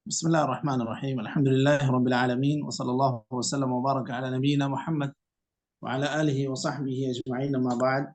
بسم الله الرحمن الرحيم. الحمد لله رب العالمين، وصلى الله وسلم وبارك على نبينا محمد وعلى آله وصحبه أجمعين. ما بعد،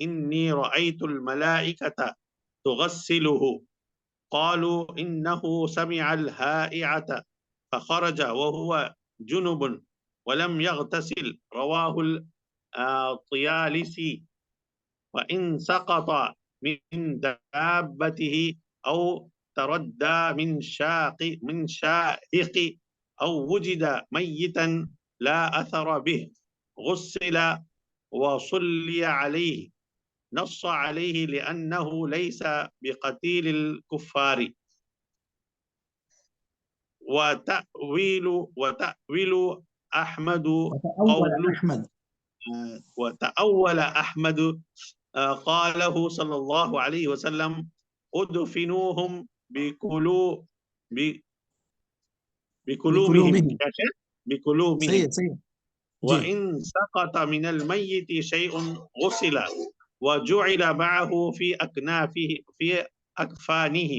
إني رأيت الملائكة تغسله. قالوا إنه سمع الهائعة فخرج وهو جنب ولم يغتسل. رواه الطيالسي. وإن سقط من دابته أو تردى من شاهق أو وجد ميتا لا أثر به غسل وصلي عليه. نص عليه لأنه ليس بقتيل الكفار. وتأويل أحمد وتأول قول أحمد. وتأول أحمد قاله صلى الله عليه وسلم: ادفنوهم بكلومهم بكلومه. بكلومهم. صحيح صحيح جي. وإن سقط من الميت شيء غسل وجعل معه في أكنافه في أكفانه.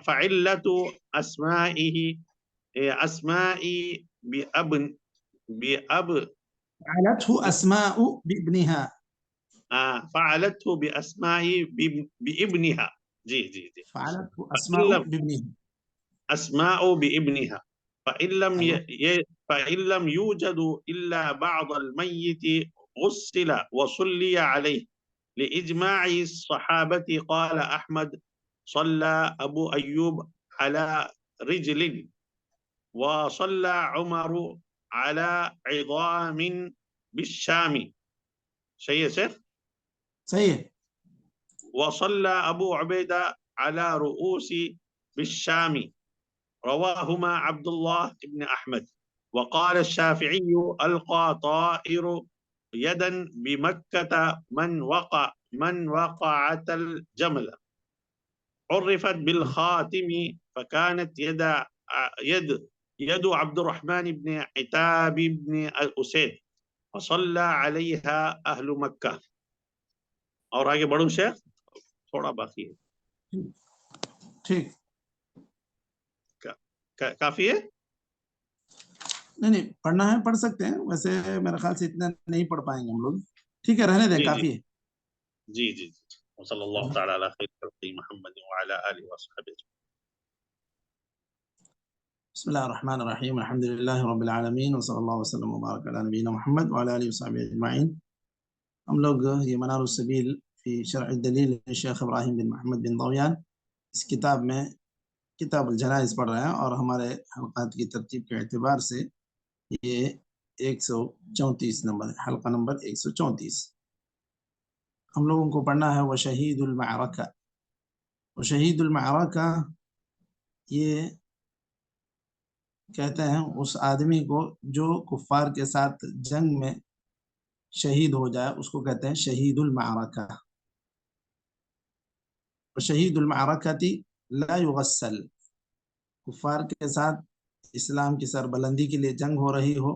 فعلة أسمائه أسمائي بأب فعلته أسماء بابنها. فعلته بأسماء بابنها. جي. فعلته فإن أسماء لم بابنها. أسماء بابنها أيوه. فإن لم يوجد إلا بعض الميت غسل وصلي عليه لإجماع الصحابة. قال أحمد: صلى أبو أيوب على رجل، وصلى عمر على عظام بالشام. شيء شيخ. صحيح. وصلى أبو عبيدة على رؤوس بالشام. رواهما عبد الله بن أحمد. وقال الشافعي: ألقى طائر يدا بمكة من وقعت الجمل عرفت بالخاتم، فكانت يد عبد الرحمن بن عتاب بن أسيد، فصلى عليها أهل مكة. اور آگے بڑھوں شیخ؟ تھوڑا باقی ہے. ٹھیک. کافی ہے؟ نہیں پڑھنا ہے پڑھ سکتے ہیں، ویسے میرے خیال سے اتنا نہیں پڑھ پائیں گے ہم لوگ. ٹھیک ہے رہنے دیں، کافی ہے. جی. وصلی اللہ تعالی علی خیر خلق محمد وعلی آلہ وصحبہ. بسم الله الرحمن الرحيم. الحمد لله رب العالمين، وصلى الله وسلم وبارك على نبينا محمد وعلى آله وصحبه أجمعين. ہم لوگ یہ منار السبیل فی شرح الدلیل شیخ ابراہیم بن محمد بن ضویان، اس کتاب میں کتاب الجنائز پڑھ رہے ہیں، اور ہمارے حلقات کی ترتیب کے اعتبار سے یہ 134 نمبر ہے، حلقہ نمبر 134. ہم لوگوں کو پڑھنا ہے وشہید المعرکہ. وشہید المعرکہ یہ کہتے ہیں اس آدمی کو جو کفار کے ساتھ جنگ میں شہید ہو جائے، اس کو کہتے ہیں شہید المعرکہ. وشہید المعرکہ لا یغسل. کفار کے ساتھ اسلام کی سربلندی کے لیے جنگ ہو رہی ہو،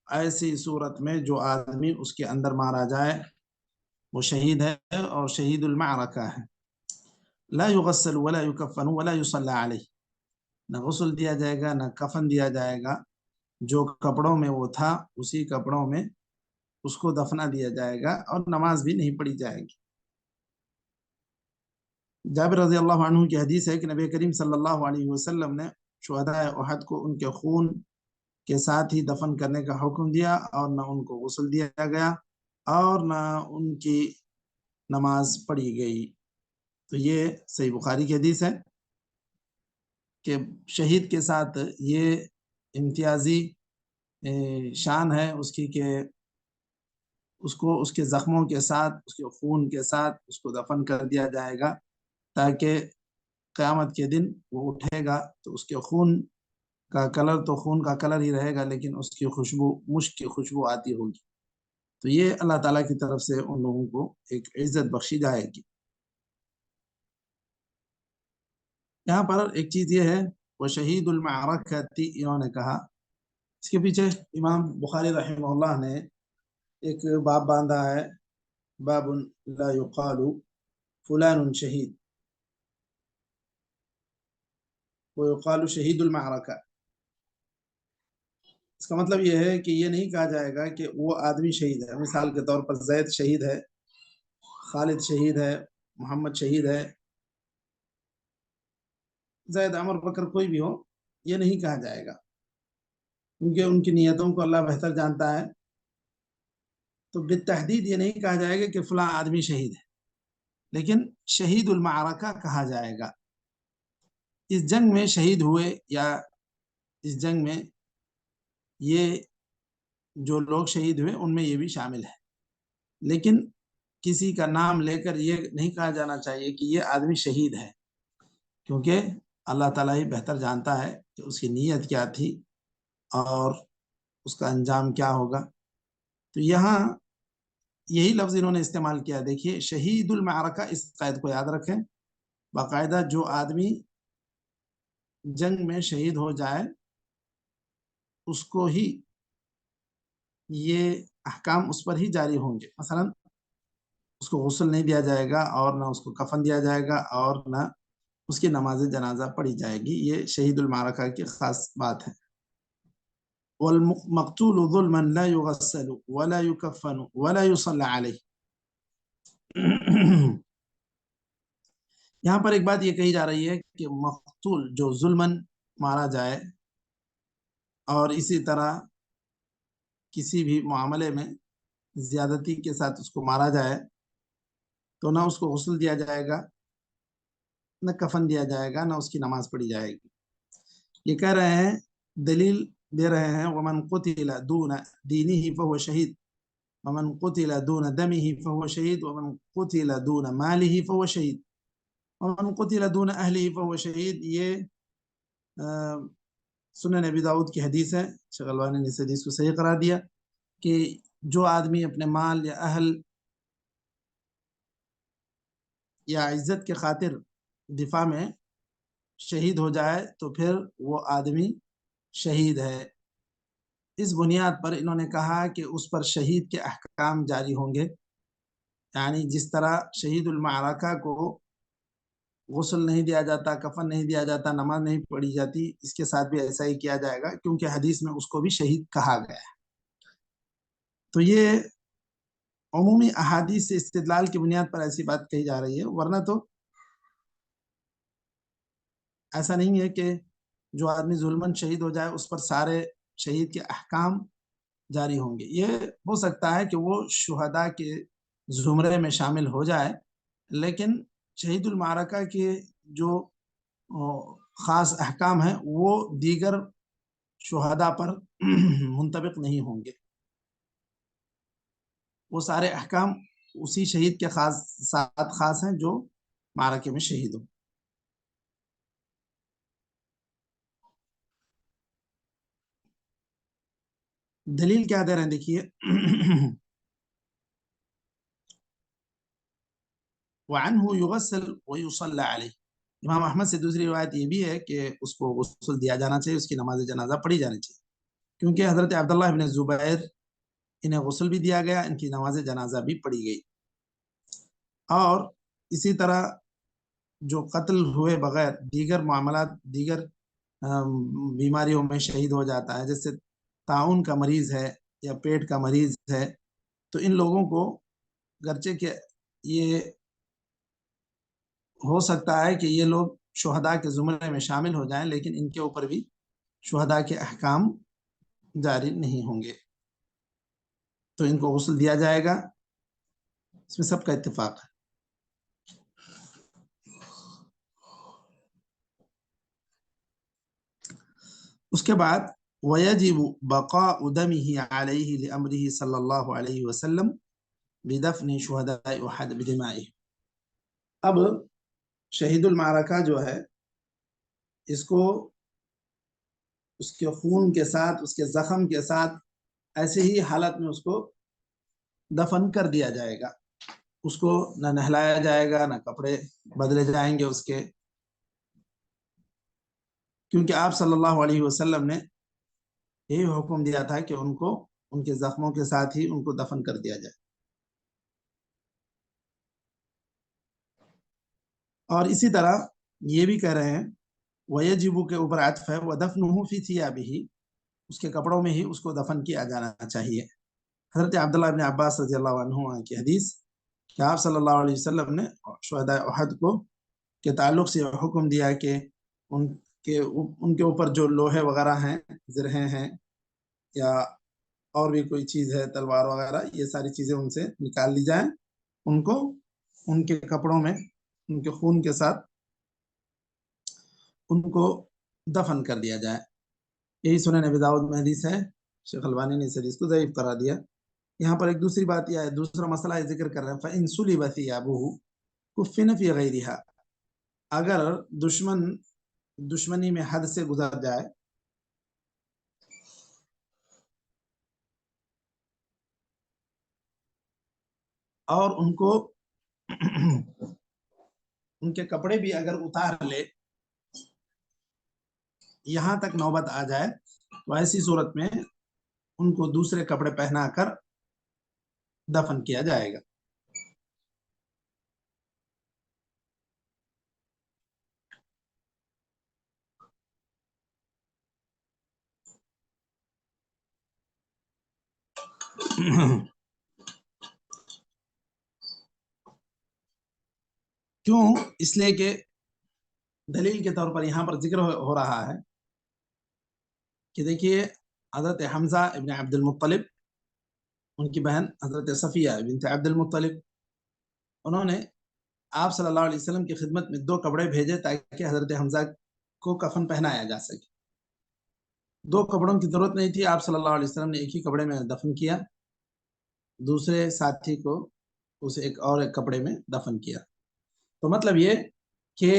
ایسی صورت میں جو آدمی اس کے اندر مارا جائے وہ شہید ہے اور شہید المعرکہ ہے. لا یغسل ولا یکفن ولا یصلی علیہ. نہ غسل دیا جائے گا، نہ کفن دیا جائے گا. جو کپڑوں میں وہ تھا اسی کپڑوں میں اس کو دفنا دیا جائے گا، اور نماز بھی نہیں پڑھی جائے گی. جابر رضی اللہ عنہ کی حدیث ہے کہ نبی کریم صلی اللہ علیہ وسلم نے شہداء احد کو ان کے خون کے ساتھ ہی دفن کرنے کا حکم دیا، اور نہ ان کو غسل دیا گیا اور نہ ان کی نماز پڑھی گئی. تو یہ صحیح بخاری کی حدیث ہے کہ شہید کے ساتھ یہ امتیازی شان ہے اس کی کہ اس کو اس کے زخموں کے ساتھ، اس کے خون کے ساتھ اس کو دفن کر دیا جائے گا، تاکہ قیامت کے دن وہ اٹھے گا تو اس کے خون کا کلر تو خون کا کلر ہی رہے گا، لیکن اس کی خوشبو مشک کی خوشبو آتی ہوگی. تو یہ اللہ تعالیٰ کی طرف سے ان لوگوں کو ایک عزت بخشی جائے گی. یہاں پر ایک چیز یہ ہے وہ شہید المعرکہ انہوں نے کہا، اس کے پیچھے امام بخاری رحمہ اللہ نے ایک باب باندھا ہے، باب لا یقال فلان شہید ويقال شہید المعرکہ. اس کا مطلب یہ ہے کہ یہ نہیں کہا جائے گا کہ وہ آدمی شہید ہے. مثال کے طور پر زید شہید ہے، خالد شہید ہے، محمد شہید ہے، زید عمر بکر کوئی بھی ہو، یہ نہیں کہا جائے گا کیونکہ ان کی نیتوں کو اللہ بہتر جانتا ہے. تو بالتحدید یہ نہیں کہا جائے گا کہ فلاں آدمی شہید ہے، لیکن شہید المعرکہ کہا جائے گا. اس جنگ میں شہید ہوئے یا اس جنگ میں یہ جو لوگ شہید ہوئے ان میں یہ بھی شامل ہے. لیکن کسی کا نام لے کر یہ نہیں کہا جانا چاہیے کہ یہ آدمی شہید ہے، کیونکہ اللہ تعالیٰ ہی بہتر جانتا ہے کہ اس کی نیت کیا تھی اور اس کا انجام کیا ہوگا. تو یہاں یہی لفظ انہوں نے استعمال کیا. دیکھیے شہید المعرکہ، اس قید کو یاد رکھیں. باقاعدہ جو آدمی جنگ میں شہید ہو جائے اس کو ہی یہ احکام اس پر ہی جاری ہوں گے. مثلا اس کو غسل نہیں دیا جائے گا اور نہ اس کو کفن دیا جائے گا اور نہ اس کی نماز جنازہ پڑھی جائے گی. یہ شہید المعرکہ کی خاص بات ہے. والمقتول ظلما لا يغسل ولا يكفن ولا يصلى عليه. یہاں پر ایک بات یہ کہی جا رہی ہے کہ مقتول جو ظلمن مارا جائے اور اسی طرح کسی بھی معاملے میں زیادتی کے ساتھ اس کو مارا جائے تو نہ اس کو غسل دیا جائے گا، نہ کفن دیا جائے گا، نہ اس کی نماز پڑھی جائے گی. یہ کہہ رہے ہیں، دلیل دے رہے ہیں، ومن قتل دون دینه فهو شہید، ومن قتل دون دمه فهو شہید، ومن قتل دون ماله فهو شہید، ومن قتل دون اہله فهو شہید. یہ سنن ابی داؤد کی حدیث ہے. شیخ البانی نے اس حدیث کو صحیح قرار دیا کہ جو آدمی اپنے مال یا اہل یا عزت کے خاطر دفاع میں شہید ہو جائے تو پھر وہ آدمی شہید ہے. اس بنیاد پر انہوں نے کہا کہ اس پر شہید کے احکام جاری ہوں گے. یعنی جس طرح شہید المعرکہ کو غسل نہیں دیا جاتا، کفن نہیں دیا جاتا، نماز نہیں پڑھی جاتی، اس کے ساتھ بھی ایسا ہی کیا جائے گا کیونکہ حدیث میں اس کو بھی شہید کہا گیا ہے. تو یہ عمومی احادیث سے استدلال کی بنیاد پر ایسی بات کہی جا رہی ہے، ورنہ تو ایسا نہیں ہے کہ جو آدمی ظلمن شہید ہو جائے اس پر سارے شہید کے احکام جاری ہوں گے. یہ ہو سکتا ہے کہ وہ شہداء کے زمرے میں شامل ہو جائے، لیکن شہید المعرکہ کے جو خاص احکام ہیں وہ دیگر شہداء پر منطبق نہیں ہوں گے. وہ سارے احکام اسی شہید کے ساتھ خاص ہیں جو معرکے میں شہید ہوں. دلیل کیا دے رہے ہیں دیکھیے. وعنه يغسل ويصلى عليه. امام احمد سے دوسری روایت یہ بھی ہے کہ اس کو غسل دیا جانا چاہیے، اس کی نماز جنازہ پڑھی جانی چاہیے، کیونکہ حضرت عبداللہ ابن زبیر انہیں غسل بھی دیا گیا، ان کی نماز جنازہ بھی پڑھی گئی. اور اسی طرح جو قتل ہوئے بغیر دیگر معاملات، دیگر بیماریوں میں شہید ہو جاتا ہے، جیسے طاعون کا مریض ہے یا پیٹ کا مریض ہے، تو ان لوگوں کو گرچہ کہ یہ ہو سکتا ہے کہ یہ لوگ شہداء کے زمرے میں شامل ہو جائیں، لیکن ان کے اوپر بھی شہداء کے احکام جاری نہیں ہوں گے، تو ان کو غسل دیا جائے گا. اس میں سب کا اتفاق ہے. اس کے بعد وَيَجِبُ بَقَاءُ دَمِهِ عَلَيْهِ لِأَمْرِهِ صلی اللہ علیہ وسلم بِدَفْنِ شُهَدَاءِ أُحَدٍ بِدِمَائِهِ. اب شہید المعرکہ جو ہے اس کو اس کے خون کے ساتھ، اس کے زخم کے ساتھ ایسے ہی حالت میں اس کو دفن کر دیا جائے گا. اس کو نہ نہلایا جائے گا، نہ کپڑے بدلے جائیں گے اس کے، کیونکہ آپ صلی اللہ علیہ وسلم نے یہی حکم دیا تھا کہ ان کو ان کے زخموں کے ساتھ ہی ان کو دفن کر دیا جائے. اور اسی طرح یہ بھی کہہ رہے ہیں وَيَجِبُ کے اوپر عطف ہے وَدَفْنُهُ فِي ثِيَابِهِ اس کے کپڑوں میں ہی اس کو دفن کیا جانا چاہیے۔ حضرت عبداللہ ابن عباس رضی اللہ عنہ کی حدیث کہ آپ صلی اللہ علیہ وسلم نے شہداء احد کو کے تعلق سے حکم دیا کہ ان کے اوپر جو لوہے وغیرہ ہیں، زرہیں ہیں یا اور بھی کوئی چیز ہے، تلوار وغیرہ، یہ ساری چیزیں ان سے نکال لی جائیں، ان کو ان کے کپڑوں میں ان کے خون کے ساتھ ان کو دفن کر دیا جائے۔ یہی سنن ابی داؤد میں حدیث ہے، شیخ البانی نے اس حدیث کو ضعیف قرار دیا۔ یہاں پر ایک دوسری بات یہ ہے، دوسرا مسئلہ یہ ذکر کر رہے ہیں فَإِن سُلِبَ ثِيَابُهُ كُفِّنَ فِي غَيْرِهَا، اگر دشمنی میں حد سے گزر جائے اور ان کو ان کے کپڑے بھی اگر اتار لے، یہاں تک نوبت آ جائے، تو ایسی صورت میں ان کو دوسرے کپڑے پہنا کر دفن کیا جائے گا۔ کیوں؟ اس لیے کہ دلیل کے طور پر یہاں پر ذکر ہو رہا ہے کہ دیکھیے حضرت حمزہ ابن عبد المطلب، ان کی بہن حضرت صفیہ بنت عبد المطلب، انہوں نے آپ صلی اللہ علیہ وسلم کی خدمت میں 2 کپڑے بھیجے تاکہ حضرت حمزہ کو کفن پہنایا جا سکے۔ 2 کپڑوں کی ضرورت نہیں تھی، آپ صلی اللہ علیہ وسلم نے ایک ہی کپڑے میں دفن کیا، دوسرے ساتھی کو اسے ایک کپڑے میں دفن کیا۔ تو مطلب یہ کہ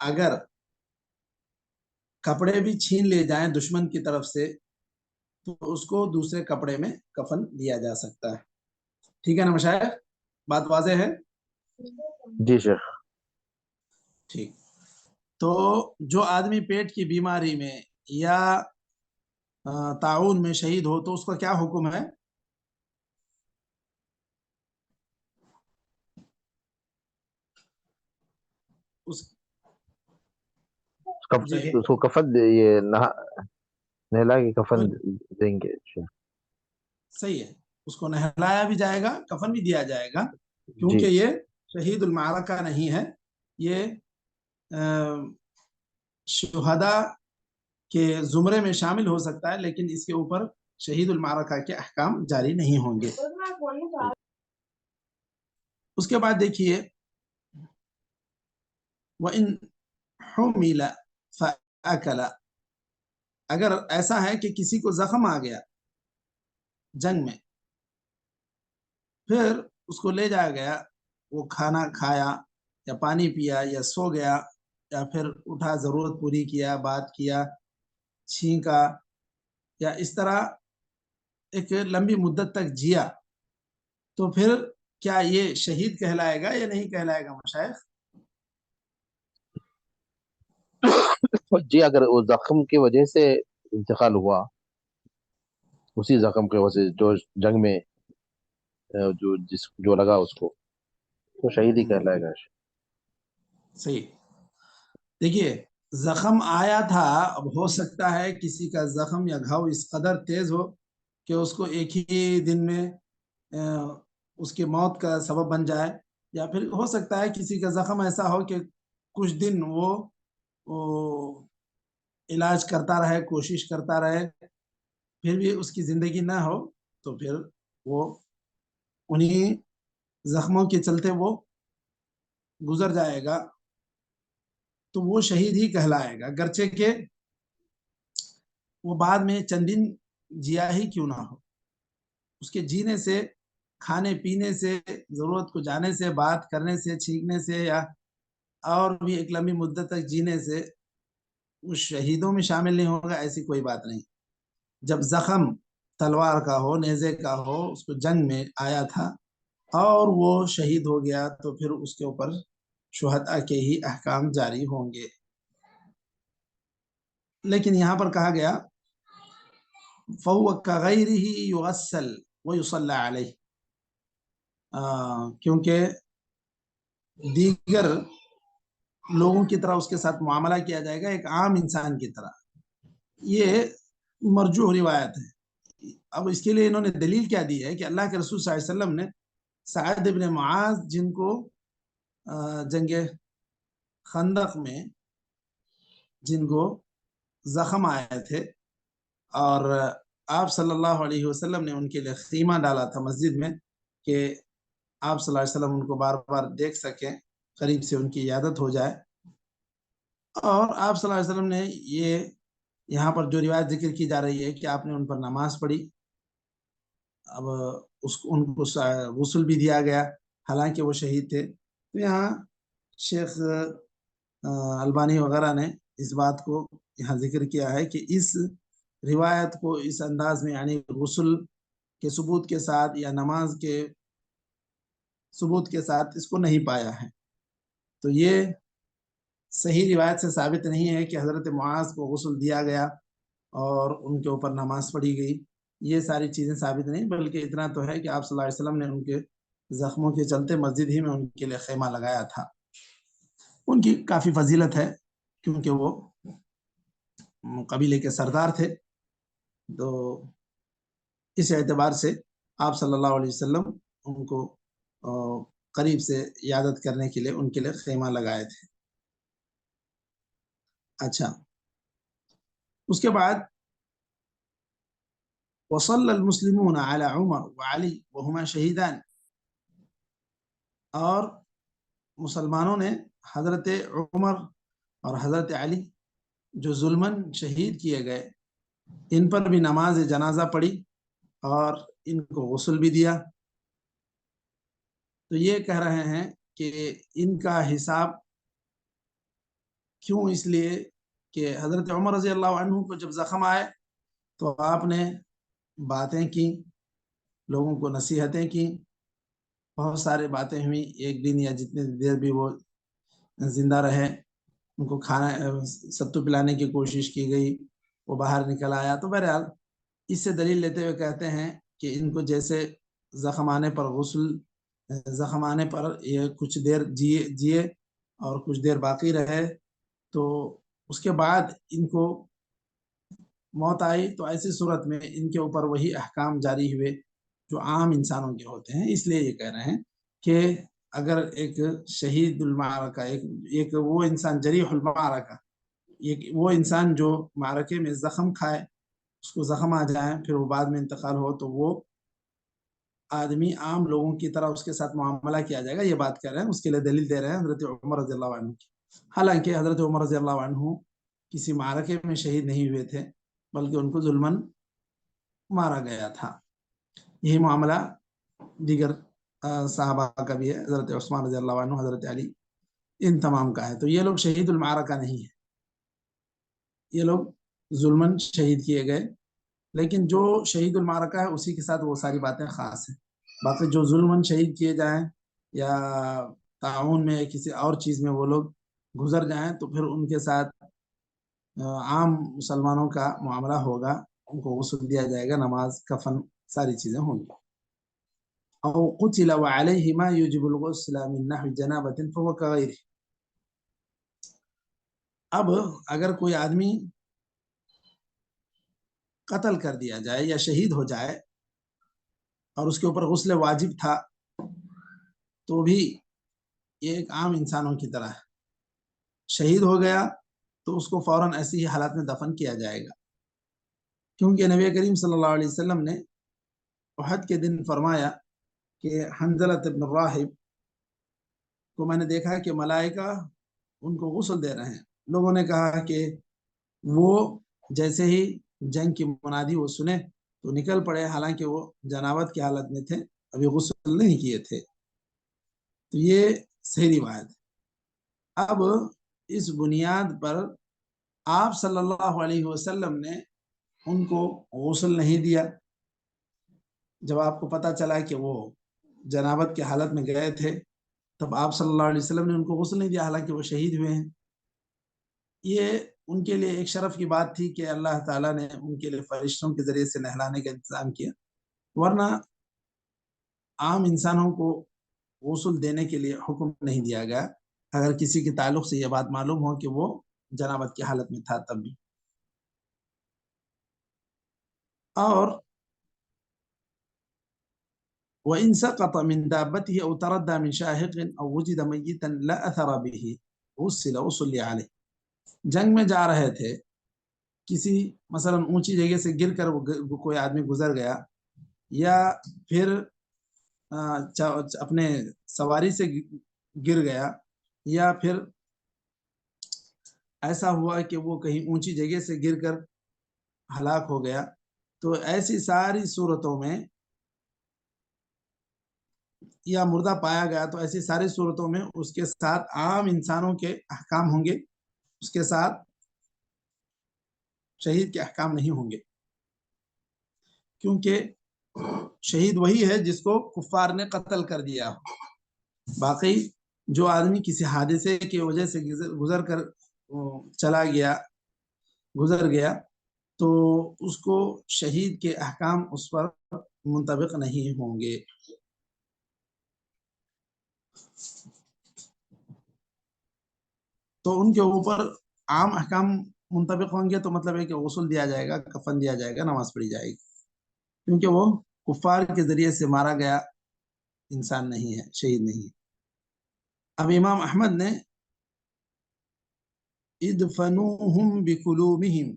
اگر کپڑے بھی چھین لے جائیں دشمن کی طرف سے تو اس کو دوسرے کپڑے میں کفن دیا جا سکتا ہے۔ ٹھیک ہے نا مشائخ؟ بات واضح ہے؟ جی شیخ۔ ٹھیک۔ تو جو آدمی پیٹ کی بیماری میں یا طاعون میں شہید ہو تو اس کا کیا حکم ہے؟ اس کو کفن یہ نہلا کے کفن دیں گے۔ صحیح ہے، اس کو نہلایا بھی جائے گا، کفن بھی دیا جائے گا، کیونکہ یہ شہید المعرکہ نہیں ہے، یہ شہداء کے زمرے میں شامل ہو سکتا ہے، لیکن اس کے اوپر شہید المعرکہ کے احکام جاری نہیں ہوں گے۔ اس کے بعد دیکھیے وَإِنْ حُمِلَ فَأَكَلَ، اگر ایسا ہے کہ کسی کو زخم آ گیا جنگ میں، پھر اس کو لے جایا گیا، وہ کھانا کھایا یا پانی پیا یا سو گیا یا پھر اٹھا ضرورت پوری کیا، بات کیا، چھینکا یا اس طرح ایک لمبی مدت تک جیا، تو پھر کیا یہ شہید کہلائے گا یا نہیں کہلائے گا مشائخ؟ جی، اگر وہ زخم کی وجہ سے انتقال ہوا، اسی زخم کی وجہ سے جو جنگ میں جو لگا اس کو، تو شہید ہی کہلائے گا۔ صحیح۔ دیکھیے زخم آیا تھا، اب ہو سکتا ہے کسی کا زخم یا گھاؤ اس قدر تیز ہو کہ اس کو ایک ہی دن میں اس کی موت کا سبب بن جائے، یا پھر ہو سکتا ہے کسی کا زخم ایسا ہو کہ کچھ دن وہ علاج کرتا رہے، کوشش کرتا رہے، پھر بھی اس کی زندگی نہ ہو، تو پھر وہ انہی زخموں کے چلتے وہ گزر جائے گا، تو وہ شہید ہی کہلائے گا، گرچہ کہ وہ بعد میں چند دن جیا ہی کیوں نہ ہو۔ اس کے جینے سے، کھانے پینے سے، ضرورت کو جانے سے، بات کرنے سے، چھینکنے سے یا اور بھی ایک لمبی مدت تک جینے سے وہ شہیدوں میں شامل نہیں ہوگا، ایسی کوئی بات نہیں۔ جب زخم تلوار کا ہو، نیزے کا ہو، اس کو جنگ میں آیا تھا اور وہ شہید ہو گیا، تو پھر اس کے اوپر شہداء کے ہی احکام جاری ہوں گے۔ لیکن یہاں پر کہا گیا فَهُوَ كَغَيْرِهِ يُغَسَّلْ وَيُصَلَّى عَلَيْهِ، کیونکہ دیگر لوگوں کی طرح اس کے ساتھ معاملہ کیا جائے گا، ایک عام انسان کی طرح۔ یہ مرجوح روایت ہے. اب اس کے لیے انہوں نے دلیل کیا دی ہے کہ اللہ کے رسول صلی اللہ علیہ وسلم نے سعد بن معاذ جن کو جنگ خندق میں جن کو زخم آئے تھے اور آپ صلی اللہ علیہ وسلم نے ان کے لیے خیمہ ڈالا تھا مسجد میں کہ آپ صلی اللہ علیہ وسلم ان کو بار بار دیکھ سکیں، قریب سے ان کی عیادت ہو جائے. اور آپ صلی اللہ علیہ وسلم نے یہ یہاں پر جو روایت ذکر کی جا رہی ہے کہ آپ نے ان پر نماز پڑھی. اب ان کو غسل بھی دیا گیا حالانکہ وہ شہید تھے. تو یہاں شیخ البانی وغیرہ نے اس بات کو یہاں ذکر کیا ہے کہ اس روایت کو اس انداز میں یعنی غسل کے ثبوت کے ساتھ یا نماز کے ثبوت کے ساتھ اس کو نہیں پایا ہے. تو یہ صحیح روایت سے ثابت نہیں ہے کہ حضرت معاذ کو غسل دیا گیا اور ان کے اوپر نماز پڑھی گئی. یہ ساری چیزیں ثابت نہیں، بلکہ اتنا تو ہے کہ آپ صلی اللہ علیہ وسلم نے ان کے زخموں کے چلتے مسجد ہی میں ان کے لیے خیمہ لگایا تھا. ان کی کافی فضیلت ہے کیونکہ وہ قبیلے کے سردار تھے. تو اس اعتبار سے آپ صلی اللہ علیہ وسلم ان کو قریب سے عیادت کرنے کے لیے ان کے لیے خیمہ لگائے تھے. اچھا، اس کے بعد وصل المسلمون على عمر وعلی وهما شہیدان، اور مسلمانوں نے حضرت عمر اور حضرت علی جو ظلماً شہید کیے گئے ان پر بھی نماز جنازہ پڑھی اور ان کو غسل بھی دیا. تو یہ کہہ رہے ہیں کہ ان کا حساب کیوں؟ اس لیے کہ حضرت عمر رضی اللہ عنہ کو جب زخم آئے تو آپ نے باتیں کی، لوگوں کو نصیحتیں کی، بہت سارے باتیں ہوئی. ایک دن یا جتنے دیر بھی وہ زندہ رہے ان کو کھانا ستو پلانے کی کوشش کی گئی، وہ باہر نکل آیا. تو بہرحال اس سے دلیل لیتے ہوئے کہتے ہیں کہ ان کو جیسے زخم آنے پر غسل، زخم آنے پر یہ کچھ دیر جیے اور کچھ دیر باقی رہے، تو اس کے بعد ان کو موت آئی. تو ایسی صورت میں ان کے اوپر وہی احکام جاری ہوئے جو عام انسانوں کے ہوتے ہیں. اس لیے یہ کہہ رہے ہیں کہ اگر ایک شہید المعرکہ، ایک وہ انسان جریح المعرکہ، وہ انسان جو معرکے میں زخم کھائے، اس کو زخم آ جائیں پھر وہ بعد میں انتقال ہو، تو وہ آدمی عام لوگوں کی طرح اس کے ساتھ معاملہ کیا جائے گا. یہ بات کہہ رہے ہیں، اس کے لیے دلیل دے رہے ہیں حضرت عمر رضی اللہ عنہ کی. حالانکہ حضرت عمر رضی اللہ عنہ کسی معرکے میں شہید نہیں ہوئے تھے بلکہ ان کو ظلماً مارا گیا تھا. یہی معاملہ دیگر صحابہ کا بھی ہے، حضرت عثمان رضی اللہ عنہ، حضرت علی، ان تمام کا ہے. تو یہ لوگ شہید المعرکہ نہیں ہے، یہ لوگ ظلماً شہید کیے گئے. لیکن جو شہید المعرکہ ہے اسی کے ساتھ وہ ساری باتیں خاص ہیں. باقی جو ظلماً شہید کیے جائیں یا تعاون میں کسی اور چیز میں وہ لوگ گزر جائیں تو پھر ان کے ساتھ عام مسلمانوں کا معاملہ ہوگا، ان کو غسل دیا جائے گا، نماز، کفن، ساری چیزیں ہوں گی. او قتل وعلیہ ما یوجب الغسل من نحو جنابۃ فهو كغیرہ. اب اگر کوئی آدمی قتل کر دیا جائے یا شہید ہو جائے اور اس کے اوپر غسل واجب تھا تو بھی یہ ایک عام انسانوں کی طرح ہے. شہید ہو گیا تو اس کو فوراً ایسی ہی حالات میں دفن کیا جائے گا، کیونکہ نبی کریم صلی اللہ علیہ وسلم نے احد کے دن فرمایا کہ حنظلہ بن الراہب کو میں نے دیکھا کہ ملائکہ ان کو غسل دے رہے ہیں. لوگوں نے کہا کہ وہ جیسے ہی جنگ کی منادی وہ سنے تو نکل پڑے، حالانکہ وہ جنابت کی حالت میں تھے، ابھی غسل نہیں کیے تھے. تو یہ صحیح روایت ہے. اب اس بنیاد پر آپ صلی اللہ علیہ وسلم نے ان کو غسل نہیں دیا. جب آپ کو پتہ چلا کہ وہ جنابت کی حالت میں گئے تھے تب آپ صلی اللہ علیہ وسلم نے ان کو غسل نہیں دیا، حالانکہ وہ شہید ہوئے ہیں. یہ ان کے لیے ایک شرف کی بات تھی کہ اللہ تعالیٰ نے ان کے لیے فرشتوں کے ذریعے سے نہلانے کا انتظام کیا، ورنہ عام انسانوں کو غسل دینے کے لیے حکم نہیں دیا گیا اگر کسی کے تعلق سے یہ بات معلوم ہو کہ وہ جنابت کی حالت میں تھا تب بھی. اور وإن سقط من دابته أو تردى من شاهق أو وجد ميتا لا أثر به غسل وصلي عليه. جنگ میں جا رہے تھے، کسی مثلا اونچی جگہ سے گر کر کوئی آدمی گزر گیا، یا پھر اپنے سواری سے گر گیا، یا پھر ایسا ہوا کہ وہ کہیں اونچی جگہ سے گر کر ہلاک ہو گیا، تو ایسی ساری صورتوں میں، یا مردہ پایا گیا تو ایسی ساری صورتوں میں اس کے ساتھ عام انسانوں کے احکام ہوں گے، اس کے ساتھ شہید کے احکام نہیں ہوں گے، کیونکہ شہید وہی ہے جس کو کفار نے قتل کر دیا ہو۔ باقی جو آدمی کسی حادثے کی وجہ سے گزر کر چلا گیا، گزر گیا، تو اس کو شہید کے احکام اس پر منطبق نہیں ہوں گے۔ تو ان کے اوپر عام احکام منطبق ہوں گے، تو مطلب ہے کہ غسل دیا جائے گا، کفن دیا جائے گا، نماز پڑھی جائے گی، کیونکہ وہ کفار کے ذریعے سے مارا گیا انسان نہیں ہے، شہید نہیں ہے۔ اب امام احمد نے ادفنوہم بقلوبہم،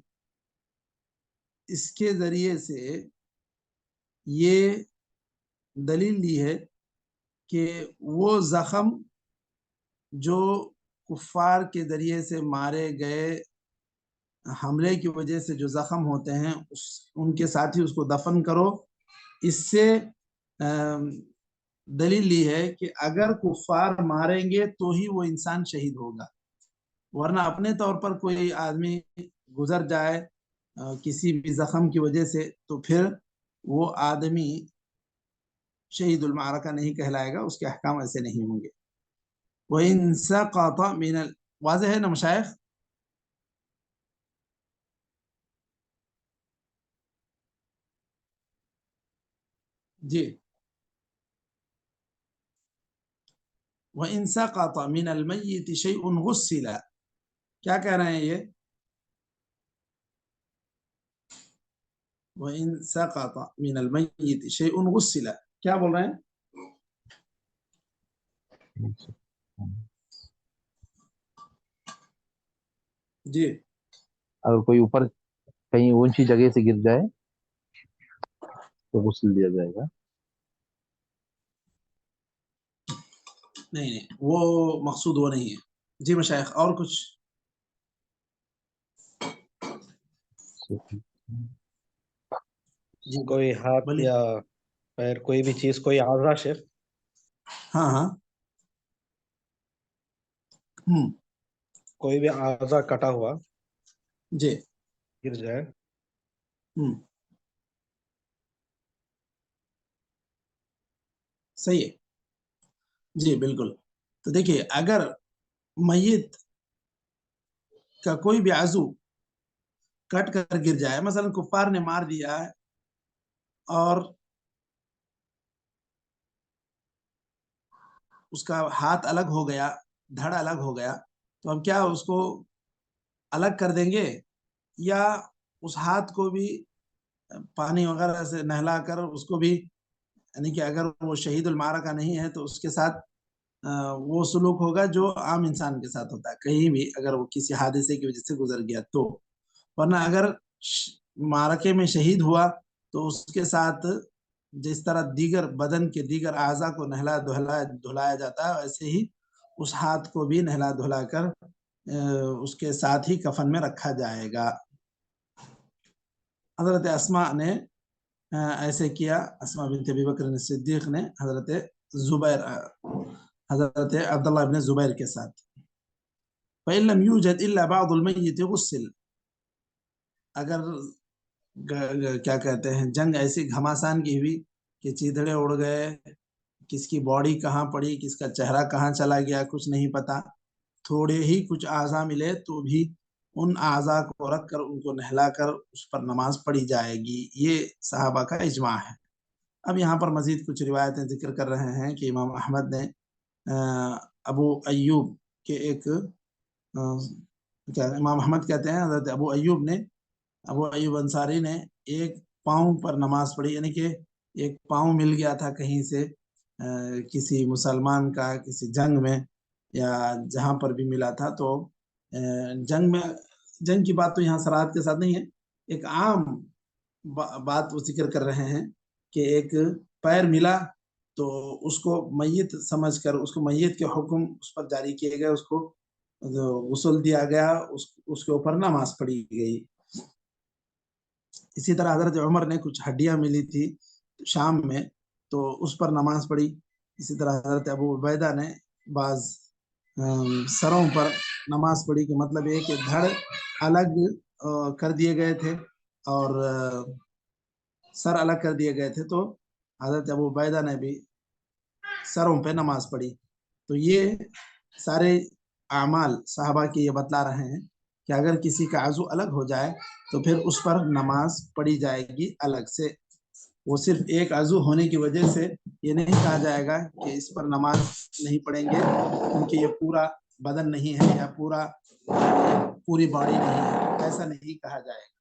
اس کے ذریعے سے یہ دلیل دی ہے کہ وہ زخم جو کفار کے ذریعے سے مارے گئے حملے کی وجہ سے جو زخم ہوتے ہیں، ان کے ساتھ ہی اس کو دفن کرو۔ اس سے دلیل لی ہے کہ اگر کفار ماریں گے تو ہی وہ انسان شہید ہوگا، ورنہ اپنے طور پر کوئی آدمی گزر جائے کسی بھی زخم کی وجہ سے، تو پھر وہ آدمی شہید المعرکہ نہیں کہلائے گا، اس کے احکام ایسے نہیں ہوں گے۔ وَإِن سَقَطَ مِنَ واضح ہے نا مشائخ؟ جی، وَإِن سَقَطَ مِنَ الْمَيِّتِ شَيْءٌ غُسِّلَ، کیا کہہ رہے ہیں یہ؟ وَإِن سَقَطَ مِنَ الْمَيِّتِ شَيْءٌ غُسِّلَ، کیا بول رہے ہیں؟ جی، اگر کوئی اوپر کہیں اونچی جگہ سے گر جائے تو غسل دیا جائے گا۔ نہیں وہ مقصود وہ نہیں ہے۔ جی مشائخ، اور کچھ؟ جی کوئی ہاتھ بولیے۔ یا پیر، کوئی بھی چیز، کوئی اعضا شیخ؟ ہاں ہاں، کوئی بھی اعضا کٹا ہوا جی، گر جائے، صحیح ہے، جی بالکل۔ تو دیکھیے، اگر میت کا کوئی بھی عضو کٹ کر گر جائے، مثلا کفار نے مار دیا ہے اور اس کا ہاتھ الگ ہو گیا، دھڑ الگ ہو گیا، تو ہم کیا اس کو الگ کر دیں گے، یا اس ہاتھ کو بھی پانی وغیرہ سے نہلا کر اس کو بھی، یعنی کہ اگر وہ شہید المعرکہ نہیں ہے تو اس کے ساتھ وہ سلوک ہوگا جو عام انسان کے ساتھ ہوتا ہے کہیں بھی، اگر وہ کسی حادثے کی وجہ سے گزر گیا تو۔ ورنہ اگر معرکے میں شہید ہوا تو اس کے ساتھ جس طرح دیگر بدن کے دیگر اعضاء کو نہلا دھلایا جاتا ہے، ایسے ہی اس ہاتھ کو بھی نہلا دھلا کر اس کے ساتھ ہی کفن میں رکھا جائے گا۔ حضرت اسماء نے ایسے کیا، اسماء بنت ابی بکر صدیق نے حضرت عبداللہ ابن زبیر کے ساتھ۔ فَإِن لَمْ يُوجَدْ إِلَّا بَعْضُ الْمَيِّتِ غُسِّلَ، اگر کیا کہتے ہیں جنگ ایسی گھماسان کی ہوئی کہ چیدڑے اڑ گئے، کس کی باڈی کہاں پڑی، کس کا چہرہ کہاں چلا گیا، کچھ نہیں پتا، تھوڑے ہی کچھ اعضاء ملے، تو بھی ان اعضاء کو رکھ کر ان کو نہلا کر اس پر نماز پڑھی جائے گی۔ یہ صحابہ کا اجماع ہے۔ اب یہاں پر مزید کچھ روایتیں ذکر کر رہے ہیں کہ امام احمد نے ابو ایوب کے ایک امام احمد کہتے ہیں حضرت ابو ایوب انصاری نے ایک پاؤں پر نماز پڑھی، یعنی کہ ایک پاؤں مل گیا تھا کہیں سے کسی مسلمان کا کسی جنگ میں یا جہاں پر بھی ملا تھا، تو جنگ کی بات تو یہاں صراحت کے ساتھ نہیں ہے، ایک عام بات وہ ذکر کر رہے ہیں کہ ایک پیر ملا تو اس کو میت سمجھ کر اس کو میت کے حکم اس پر جاری کیے گئے، اس کو غسل دیا گیا، اس کے اوپر نماز پڑھی گئی۔ اسی طرح حضرت عمر نے کچھ ہڈیاں ملی تھی شام میں تو اس پر نماز پڑھی۔ اسی طرح حضرت ابو عبیدہ نے بعض سروں پر نماز پڑھی، کہ مطلب یہ کہ دھڑ الگ کر دیے گئے تھے اور سر الگ کر دیے گئے تھے، تو حضرت ابو عبیدہ نے بھی سروں پہ نماز پڑھی۔ تو یہ سارے اعمال صحابہ کی یہ بتلا رہے ہیں کہ اگر کسی کا عضو الگ ہو جائے تو پھر اس پر نماز پڑھی جائے گی الگ سے۔ وہ صرف ایک عضو ہونے کی وجہ سے یہ نہیں کہا جائے گا کہ اس پر نماز نہیں پڑھیں گے، کیونکہ یہ پورا بدن نہیں ہے یا پوری باڈی نہیں ہے، ایسا نہیں کہا جائے گا۔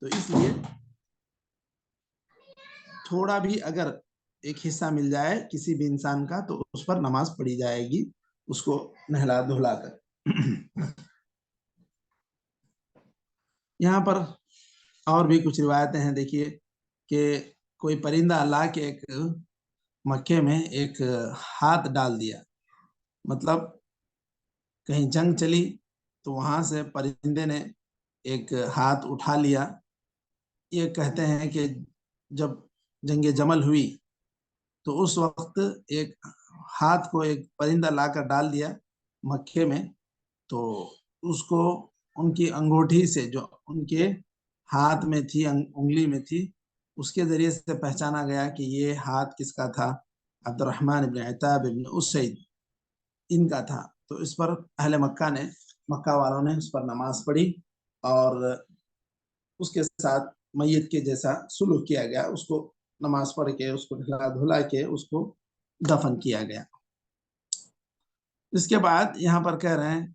تو اس لیے تھوڑا بھی اگر ایک حصہ مل جائے کسی بھی انسان کا تو اس پر نماز پڑھی جائے گی، اس کو نہلا دھلا کر۔ یہاں پر اور بھی کچھ روایتیں ہیں، دیکھیے کہ کوئی پرندہ لا کے ایک مکے میں ایک ہاتھ ڈال دیا، مطلب کہیں جنگ چلی تو وہاں سے پرندے نے ایک ہاتھ اٹھا لیا۔ یہ کہتے ہیں کہ جب جنگ جمل ہوئی تو اس وقت ایک ہاتھ کو ایک پرندہ لا کر ڈال دیا مکے میں، تو اس کو ان کی انگوٹھی سے جو ان کے ہاتھ میں تھی، انگلی میں تھی، اس کے ذریعے سے پہچانا گیا کہ یہ ہاتھ کس کا تھا، عبد الرحمن ابن عتاب ابن اسید ان کا تھا۔ تو اس پر اہل مکہ والوں نے اس پر نماز پڑھی اور اس کے ساتھ میت کے جیسا سلوک کیا گیا، اس کو نماز پڑھ کے اس کو نہلا دھلا کے اس کو دفن کیا گیا۔ اس کے بعد یہاں پر کہہ رہے ہیں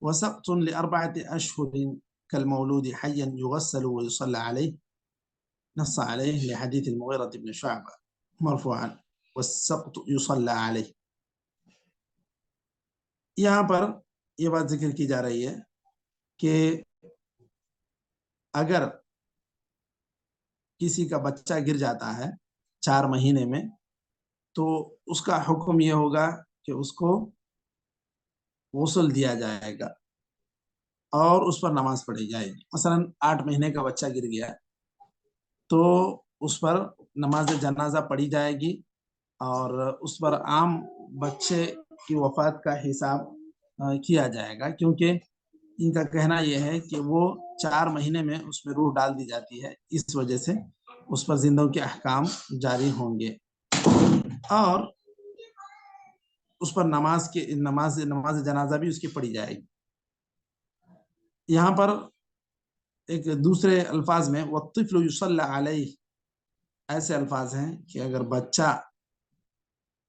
وَسَقْطٌ لِأَرْبَعَةِ أَشْهُرٍ كَالْمَوْلُودِ حَيًّا يُغَسَّلُ وَيُصَلَّى عَلَيْهِ، نص عليه لحديث المغيرة بن شعبة مرفوعا وَالسَّقْطُ يُصَلَّى عَلَيْهِ۔ یہاں پر یہ بات ذکر کی جا رہی ہے کہ اگر کسی کا بچہ گر جاتا ہے 4 مہینے میں تو اس کا حکم یہ ہوگا کہ اس کو غسل دیا جائے گا اور اس پر نماز پڑھی جائے گی۔ مثلا 8 مہینے کا بچہ گر گیا تو اس پر نماز جنازہ پڑھی جائے گی اور اس پر عام بچے کی وفات کا حساب کیا جائے گا، کیونکہ ان کا کہنا یہ ہے کہ وہ 4 مہینے میں اس میں روح ڈال دی جاتی ہے، اس وجہ سے اس پر زندوں کے احکام جاری ہوں گے اور اس پر نماز جنازہ بھی اس کی پڑھی جائے گی۔ یہاں پر ایک دوسرے الفاظ میں وَالطِّفْلُ يُصَلَّى عَلَيْهِ ایسے الفاظ ہیں کہ اگر بچہ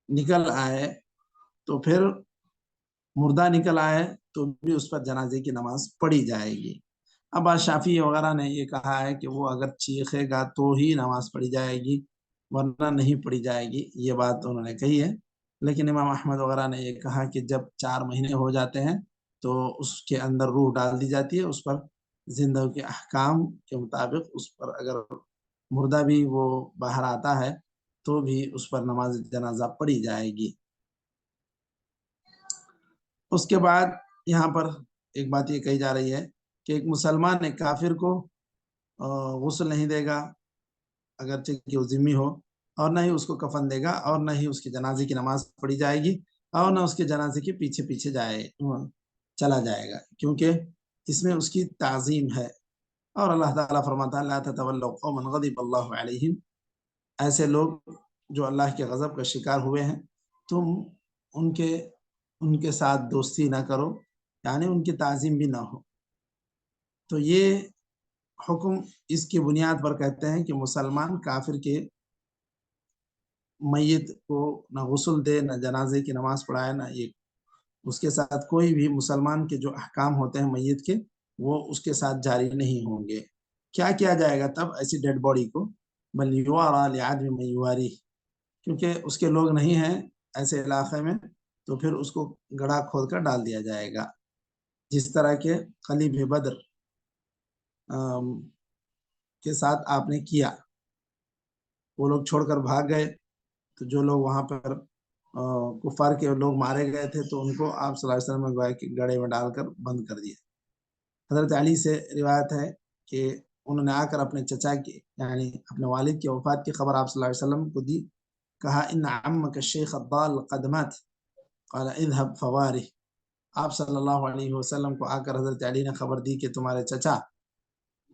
نکل آئے تو پھر مردہ نکل آئے تو بھی اس پر جنازے کی نماز پڑھی جائے گی۔ اب شافعی وغیرہ نے یہ کہا ہے کہ وہ اگر چیخے گا تو ہی نماز پڑھی جائے گی ورنہ نہیں پڑھی جائے گی، یہ بات انہوں نے کہی ہے۔ لیکن امام احمد وغیرہ نے یہ کہا کہ جب 4 مہینے ہو جاتے ہیں تو اس کے اندر روح ڈال دی جاتی ہے، اس پر زندہ کے احکام کے مطابق اس پر اگر مردہ بھی وہ باہر آتا ہے تو بھی اس پر نماز جنازہ پڑھی جائے گی۔ اس کے بعد یہاں پر ایک بات یہ کہی جا رہی ہے کہ ایک مسلمان ایک کافر کو غسل نہیں دے گا اگرچہ کہ وہ ذمہ ہو، اور نہ ہی اس کو کفن دے گا اور نہ ہی اس کے جنازے کی نماز پڑھی جائے گی اور نہ اس کے جنازے کے پیچھے پیچھے چلا جائے گا، کیونکہ اس میں اس کی تعظیم ہے۔ اور اللہ تعالیٰ فرماتا ہے لا تتولوا قوما غضب اللہ علیہم، ایسے لوگ جو اللہ کے غضب کا شکار ہوئے ہیں تم ان کے ساتھ دوستی نہ کرو، یعنی ان کی تعظیم بھی نہ ہو۔ تو یہ حکم اس کی بنیاد پر کہتے ہیں کہ مسلمان کافر کے میت کو نہ غسل دے، نہ جنازے کی نماز پڑھائے، نہ یہ اس کے ساتھ کوئی بھی مسلمان کے جو احکام ہوتے ہیں میت کے وہ اس کے ساتھ جاری نہیں ہوں گے۔ کیا کیا جائے گا تب ایسی ڈیڈ باڈی کو؟ بل یوارا لعدم من یواری، کیونکہ اس کے لوگ نہیں ہیں ایسے علاقے میں، تو پھر اس کو گڑھا کھود کر ڈال دیا جائے گا، جس طرح کے قلیب بدر کے ساتھ آپ نے کیا۔ وہ لوگ چھوڑ کر بھاگ گئے، تو جو لوگ وہاں پر کفار کے لوگ مارے گئے تھے تو ان کو آپ صلی اللہ علیہ وسلم نے گویا کہ گڑھے میں ڈال کر بند کر دیا۔ حضرت علی سے روایت ہے کہ انہوں نے آ کر اپنے چچا کی یعنی اپنے والد کی وفات کی خبر آپ صلی اللہ علیہ وسلم کو دی، کہا ان عمک الشیخ الضال قد مات قال اذهب فوارہ۔ آپ صلی اللہ علیہ وسلم کو آ کر حضرت علی نے خبر دی کہ تمہارے چچا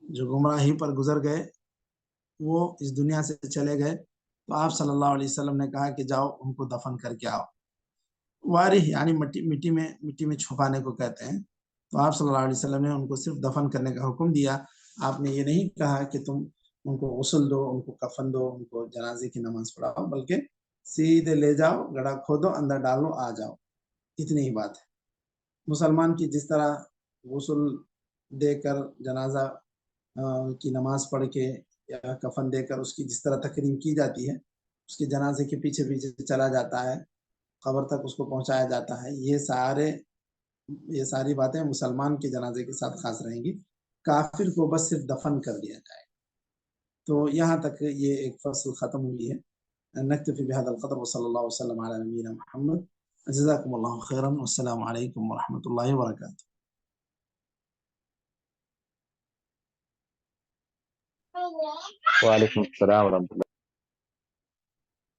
جو گمراہی پر گزر گئے وہ اس دنیا سے چلے گئے، تو آپ صلی اللہ علیہ وسلم نے کہا کہ جاؤ ان کو دفن کر کے آؤ۔ وارث یعنی مٹی میں چھپانے کو کہتے ہیں، تو آپ صلی اللہ علیہ وسلم نے ان کو صرف دفن کرنے کا حکم دیا۔ آپ نے یہ نہیں کہا کہ تم ان کو غسل دو، ان کو کفن دو، ان کو جنازے کی نماز پڑھاؤ، بلکہ سیدھے لے جاؤ، گڑھا کھودو، اندر ڈالو، آ جاؤ، اتنی ہی بات ہے۔ مسلمان کی جس طرح غسل دے کر جنازہ کی نماز پڑھ کے یا کفن دے کر اس کی جس طرح تکریم کی جاتی ہے، اس کے جنازے کے پیچھے پیچھے چلا جاتا ہے، قبر تک اس کو پہنچایا جاتا ہے، یہ ساری باتیں مسلمان کے جنازے کے ساتھ خاص رہیں گی۔ کافر کو بس صرف دفن کر دیا جائے۔ تو یہاں تک یہ ایک فصل ختم ہوئی ہے۔ نکتفی بهذا القدر وصلی اللہ وسلم علی نبینا محمد۔ جزاکم اللہ خیرا والسلام علیکم ورحمۃ اللہ وبرکاتہ۔ وعلیکم السلام ورحمۃ اللہ۔